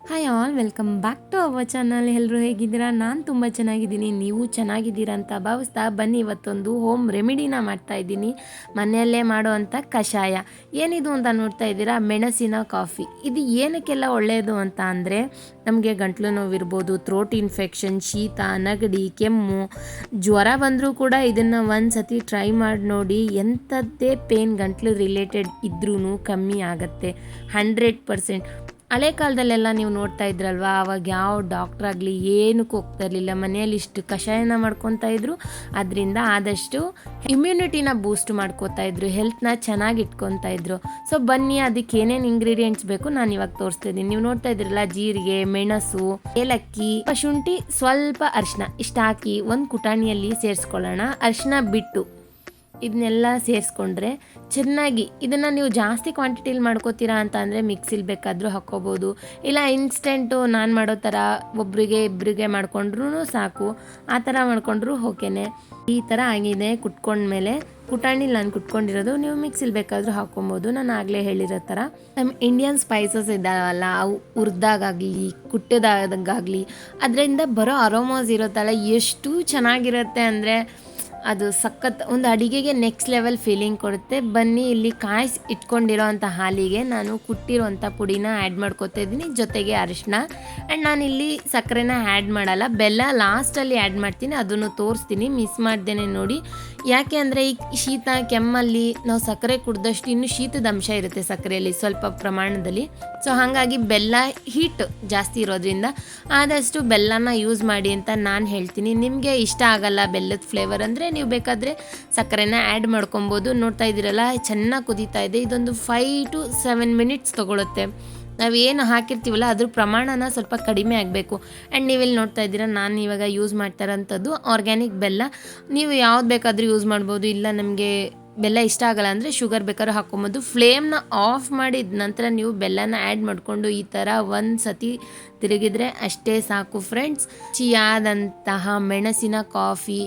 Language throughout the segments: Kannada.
Hi all welcome back to our channel. ಎಲ್ಲರೂ ಹೇಗಿದ್ದೀರಾ? ನಾನು ತುಂಬ ಚೆನ್ನಾಗಿದ್ದೀನಿ, ನೀವು ಚೆನ್ನಾಗಿದ್ದೀರಾ ಅಂತ ಭಾವಿಸ್ತಾ ಬನ್ನಿ ಇವತ್ತೊಂದು ಹೋಮ್ ರೆಮಿಡಿನ ಮಾಡ್ತಾಯಿದ್ದೀನಿ. ಮನೆಯಲ್ಲೇ ಮಾಡುವಂಥ ಕಷಾಯ. ಏನಿದು ಅಂತ ನೋಡ್ತಾ ಇದ್ದೀರಾ? ಮೆಣಸಿನ ಕಾಫಿ. ಇದು ಏನಕ್ಕೆಲ್ಲ ಒಳ್ಳೆಯದು ಅಂತ ಅಂದರೆ ನಮಗೆ ಗಂಟ್ಲು ನೋವಿರ್ಬೋದು, ಥ್ರೋಟ್ ಇನ್ಫೆಕ್ಷನ್, ಶೀತ, ನೆಗಡಿ, ಕೆಮ್ಮು, ಜ್ವರ ಬಂದರೂ ಕೂಡ ಇದನ್ನು ಒಂದು ಸತಿ ಟ್ರೈ ಮಾಡಿ ನೋಡಿ. ಎಂಥದ್ದೇ ಪೇನ್ ಗಂಟ್ಲು ರಿಲೇಟೆಡ್ ಇದ್ರೂ ಕಮ್ಮಿ ಆಗುತ್ತೆ 100%. ಹಳೆ ಕಾಲದಲ್ಲೆಲ್ಲ ನೀವು ನೋಡ್ತಾ ಇದ್ರಲ್ವ, ಆವಾಗ ಯಾವ ಡಾಕ್ಟ್ರಾಗಲಿ ಏನಕ್ಕೆ ಹೋಗ್ತಾ ಇರಲಿಲ್ಲ, ಮನೆಯಲ್ಲಿ ಇಷ್ಟು ಕಷಾಯನ ಮಾಡ್ಕೊತಾ ಇದ್ರು. ಅದರಿಂದ ಆದಷ್ಟು ಇಮ್ಯುನಿಟಿನ ಬೂಸ್ಟ್ ಮಾಡ್ಕೋತಾ ಇದ್ರು, ಹೆಲ್ತ್ನ ಚೆನ್ನಾಗಿ ಇಟ್ಕೊತಾ ಇದ್ರು. ಸೊ ಬನ್ನಿ, ಅದಕ್ಕೆ ಏನೇನು ಇಂಗ್ರೀಡಿಯೆಂಟ್ಸ್ ಬೇಕು ನಾನು ಇವಾಗ ತೋರಿಸ್ತಾ ಇದ್ದೀನಿ. ನೀವು ನೋಡ್ತಾ ಇದ್ರಲ್ಲ, ಜೀರಿಗೆ, ಮೆಣಸು, ಏಲಕ್ಕಿ, ಶುಂಠಿ, ಸ್ವಲ್ಪ ಅರಿಶಿನ ಇಷ್ಟು ಹಾಕಿ ಒಂದು ಕುಟಾಣಿಯಲ್ಲಿ ಸೇರಿಸ್ಕೊಳ್ಳೋಣ. ಅರಿಶಿನ ಬಿಟ್ಟು ಇದನ್ನೆಲ್ಲ ಸೇರಿಸ್ಕೊಂಡ್ರೆ ಚೆನ್ನಾಗಿ ಇದನ್ನು ನೀವು ಜಾಸ್ತಿ ಕ್ವಾಂಟಿಟಿಲಿ ಮಾಡ್ಕೋತೀರಾ ಅಂತ ಅಂದರೆ ಮಿಕ್ಸಿಲಿ ಬೇಕಾದರೂ ಹಾಕ್ಕೋಬೋದು. ಇಲ್ಲ ಇನ್ಸ್ಟೆಂಟು ನಾನು ಮಾಡೋ ಥರ ಒಬ್ಬರಿಗೆ ಇಬ್ಬರಿಗೆ ಮಾಡ್ಕೊಂಡ್ರೂ ಸಾಕು, ಆ ಥರ ಮಾಡ್ಕೊಂಡ್ರೂ ಓಕೆನೆ. ಈ ಥರ ಆಗಿದೆ ಕುಟ್ಕೊಂಡ್ಮೇಲೆ, ಕುಟಾಣಿಲಿ ನಾನು ಕುಟ್ಕೊಂಡಿರೋದು, ನೀವು ಮಿಕ್ಸಿಲಿ ಬೇಕಾದರೂ ಹಾಕ್ಕೊಬೋದು. ನಾನು ಆಗಲೇ ಹೇಳಿರೋ ಥರ ನಮ್ಮ ಇಂಡಿಯನ್ ಸ್ಪೈಸಸ್ ಇದ್ದಾವಲ್ಲ, ಅವು ಹುರಿದಾಗಲಿ ಕುಟ್ಟದಾಗಲಿ ಅದರಿಂದ ಬರೋ ಅರೋಮಾಸ್ ಇರುತ್ತಲ್ಲ, ಎಷ್ಟು ಚೆನ್ನಾಗಿರುತ್ತೆ ಅಂದರೆ ಅದು ಸಖತ್ ಒಂದು ಅಡಿಗೆಗೆ ನೆಕ್ಸ್ಟ್ ಲೆವೆಲ್ ಫೀಲಿಂಗ್ ಕೊಡುತ್ತೆ. ಬನ್ನಿ, ಇಲ್ಲಿ ಕಾಯಿಸಿ ಇಟ್ಕೊಂಡಿರೋ ಅಂಥ ಹಾಲಿಗೆ ನಾನು ಕುಟ್ಟಿರೋಂಥ ಪುಡಿನ ಆ್ಯಡ್ ಮಾಡ್ಕೊತಾ ಇದ್ದೀನಿ, ಜೊತೆಗೆ ಅರಿಶಿನ. ಆ್ಯಂಡ್ ನಾನಿಲ್ಲಿ ಸಕ್ಕರೆನ ಆ್ಯಡ್ ಮಾಡಲ್ಲ, ಬೆಲ್ಲ ಲಾಸ್ಟಲ್ಲಿ ಆ್ಯಡ್ ಮಾಡ್ತೀನಿ, ಅದನ್ನು ತೋರಿಸ್ತೀನಿ, ಮಿಸ್ ಮಾಡ್ದೇನೆ ನೋಡಿ. ಯಾಕೆ ಅಂದರೆ ಈ ಶೀತ ಕೆಮ್ಮಲ್ಲಿ ನಾವು ಸಕ್ಕರೆ ಕುಡ್ದಷ್ಟು ಇನ್ನೂ ಶೀತದ ಅಂಶ ಇರುತ್ತೆ ಸಕ್ಕರೆಯಲ್ಲಿ ಸ್ವಲ್ಪ ಪ್ರಮಾಣದಲ್ಲಿ. ಸೊ ಹಾಗಾಗಿ ಬೆಲ್ಲ ಹೀಟ್ ಜಾಸ್ತಿ ಇರೋದ್ರಿಂದ ಆದಷ್ಟು ಬೆಲ್ಲನ ಯೂಸ್ ಮಾಡಿ ಅಂತ ನಾನು ಹೇಳ್ತೀನಿ. ನಿಮಗೆ ಇಷ್ಟ ಆಗಲ್ಲ ಬೆಲ್ಲದ ಫ್ಲೇವರ್ ಅಂದರೆ ನೀವು ಬೇಕಾದರೆ ಸಕ್ಕರೆನ ಆ್ಯಡ್ ಮಾಡ್ಕೊಬೋದು. ನೋಡ್ತಾ ಇದ್ದೀರಲ್ಲ, ಚೆನ್ನಾಗಿ ಕುದೀತಾ ಇದೆ. ಇದೊಂದು 5 to 7 minutes ತೊಗೊಳುತ್ತೆ. ನಾವೇನು ಹಾಕಿರ್ತೀವಲ್ಲ ಅದ್ರ ಪ್ರಮಾಣನ ಸ್ವಲ್ಪ ಕಡಿಮೆ ಆಗಬೇಕು. ಆ್ಯಂಡ್ ನೀವಿಲ್ಲಿ ನೋಡ್ತಾ ಇದ್ದೀರಾ, ನಾನು ಇವಾಗ ಯೂಸ್ ಮಾಡ್ತಾ ಇರೋಂಥದ್ದು ಆರ್ಗ್ಯಾನಿಕ್ ಬೆಲ್ಲ. ನೀವು ಯಾವ್ದು ಬೇಕಾದರೂ ಯೂಸ್ ಮಾಡ್ಬೋದು. ಇಲ್ಲ ನಮಗೆ ಬೆಲ್ಲ ಇಷ್ಟ ಆಗಲ್ಲ ಅಂದರೆ ಶುಗರ್ ಬೇಕಾದ್ರೂ ಹಾಕ್ಕೊಬೋದು. ಫ್ಲೇಮ್ನ ಆಫ್ ಮಾಡಿದ ನಂತರ ನೀವು ಬೆಲ್ಲನ ಆ್ಯಡ್ ಮಾಡಿಕೊಂಡು ಈ ಥರ ಒಂದು ಸತಿ ತಿರುಗಿದ್ರೆ ಅಷ್ಟೇ ಸಾಕು ಫ್ರೆಂಡ್ಸ್. ರುಚಿಯಾದಂತಹ ಮೆಣಸಿನ ಕಾಫಿ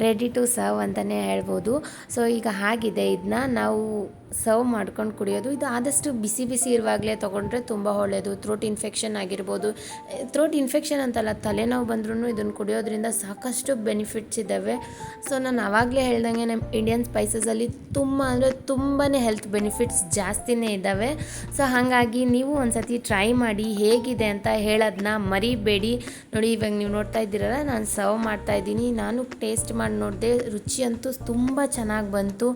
ರೆಡಿ ಟು ಸರ್ವ್ ಅಂತಲೇ ಹೇಳ್ಬೋದು. ಸೊ ಈಗ ಹಾಗಿದೆ, ಇದನ್ನ ನಾವು ಸರ್ವ್ ಮಾಡ್ಕೊಂಡು ಕುಡಿಯೋದು. ಇದು ಆದಷ್ಟು ಬಿಸಿ ಬಿಸಿ ಇರುವಾಗಲೇ ತೊಗೊಂಡ್ರೆ ತುಂಬ ಒಳ್ಳೆಯದು. ಥ್ರೋಟ್ ಇನ್ಫೆಕ್ಷನ್ ಆಗಿರ್ಬೋದು, ಥ್ರೋಟ್ ಇನ್ಫೆಕ್ಷನ್ ಅಂತಲ್ಲ, ತಲೆನೋವು ಬಂದ್ರೂ ಇದನ್ನು ಕುಡಿಯೋದ್ರಿಂದ ಸಾಕಷ್ಟು ಬೆನಿಫಿಟ್ಸ್ ಇದ್ದಾವೆ. ಸೊ ನಾನು ಆವಾಗಲೇ ಹೇಳ್ದಂಗೆ ನಮ್ಮ ಇಂಡಿಯನ್ ಸ್ಪೈಸಸಲ್ಲಿ ತುಂಬ ಅಂದರೆ ತುಂಬಾ ಹೆಲ್ತ್ ಬೆನಿಫಿಟ್ಸ್ ಜಾಸ್ತಿನೇ ಇದ್ದಾವೆ. ಸೊ ಹಾಗಾಗಿ ನೀವು ಒಂದು ಸತಿ ಟ್ರೈ ಮಾಡಿ, ಹೇಗಿದೆ ಅಂತ ಹೇಳೋದನ್ನ ಮರಿಬೇಡಿ. ನೋಡಿ, ಇವಾಗ ನೀವು ನೋಡ್ತಾ ಇದ್ದೀರಲ್ಲ, ನಾನು ಸರ್ವ್ ಮಾಡ್ತಾಯಿದ್ದೀನಿ. ನಾನು ಟೇಸ್ಟ್ ಮಾಡಿ ನೋಡಿದೆ, ರುಚಿ ಅಂತೂ ತುಂಬ ಚೆನ್ನಾಗಿ ಬಂತು.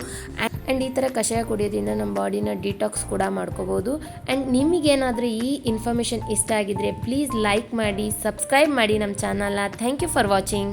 ಆ್ಯಂಡ್ ಈ ಥರ ಕಷಾಯ ಕುಡಿಯೋದ್ರಿಂದ ನಮ್ಮ ಬಾಡಿನ ಡಿಟಾಕ್ಸ್ ಕೂಡ ಮಾಡ್ಕೋಬೋದು. ಆ್ಯಂಡ್ ನಿಮಗೇನಾದರೂ ಈ ಇನ್ಫಾರ್ಮೇಷನ್ ಇಷ್ಟ ಆಗಿದ್ರೆ ಪ್ಲೀಸ್ ಲೈಕ್ ಮಾಡಿ, ಸಬ್ಸ್ಕ್ರೈಬ್ ಮಾಡಿ ನಮ್ಮ ಚಾನಲ್ನ. Thank you for watching.